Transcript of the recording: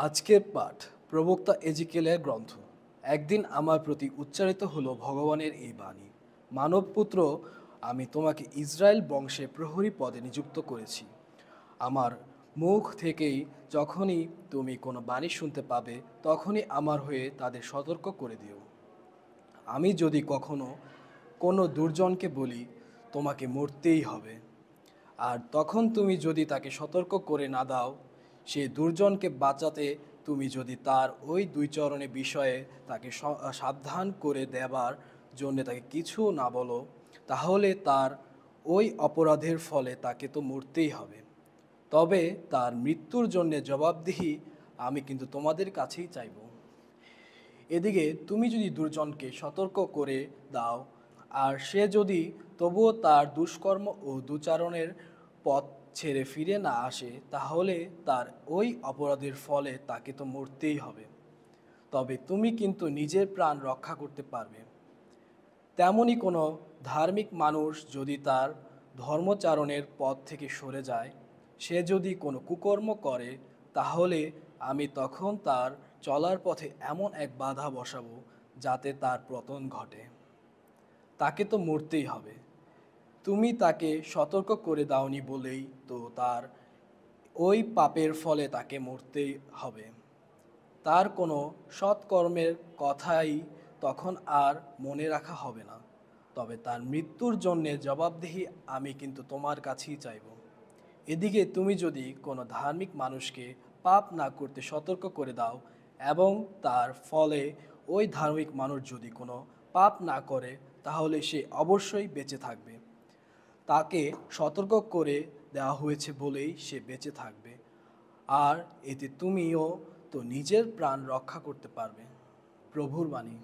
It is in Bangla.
আজকের পাঠ প্রবক্তা এজিকেলের গ্রন্থ। একদিন আমার প্রতি উচ্চারিত হলো ভগবানের এই বাণী, মানবপুত্র, আমি তোমাকে ইসরায়েল বংশে প্রহরী পদে নিযুক্ত করেছি। আমার মুখ থেকেই যখনই তুমি কোনো বাণী শুনতে পাবে, তখনই আমার হয়ে তাদের সতর্ক করে দিও। আমি যদি কখনো কোনো দুর্জনকে বলি, তোমাকে মরতেই হবে, আর তখন তুমি যদি তাকে সতর্ক করে না দাও, সে দুর্জনকে বাঁচাতে তুমি যদি তার ওই দুই চরণের বিষয়ে তাকে সাবধান করে দেবার জন্য তাকে কিছু না বলো, তাহলে তার ওই অপরাধের ফলে তাকে তো মরতেই হবে। তবে তার মৃত্যুর জন্য জবাবদিহি আমি কিন্তু তোমাদের কাছেই চাইব। এদিকে তুমি যদি দুর্জনকে সতর্ক করে দাও, আর সে যদি তবুও তার দুষ্কর্ম ও দুচারণের পথ ছেড়ে ফিরে না আসে, তাহলে তার ওই অপরাধের ফলে তাকে তো মরতেই হবে। তবে তুমি কিন্তু নিজের প্রাণ রক্ষা করতে পারবে। তেমনি কোনো ধার্মিক মানুষ যদি তার ধর্মচারণের পথ থেকে সরে যায়, সে যদি কোনো কুকর্ম করে, তাহলে আমি তখন তার চলার পথে এমন এক বাধা বসাবো যাতে তার পতন ঘটে। তাকে তো মরতেই হবে। তুমি তাকে সতর্ক করে দাওনি বলেই তো তার ওই পাপের ফলে তাকে মরতেই হবে। তার কোনো সৎকর্মের কথাই তখন আর মনে রাখা হবে না। তবে তার মৃত্যুর জন্যে জবাবদিহি আমি কিন্তু তোমার কাছেই চাইব। এদিকে তুমি যদি কোনো ধার্মিক মানুষকে পাপ না করতে সতর্ক করে দাও, এবং তার ফলে ওই ধার্মিক মানুষ যদি কোনো পাপ না করে, তাহলে সে অবশ্যই বেঁচে থাকবে। তাকে সতর্ক করে দেওয়া হয়েছে বলেই সে বেঁচে থাকবে, আর এতে তুমিও তো নিজের প্রাণ রক্ষা করতে পারবে। প্রভুর বাণী।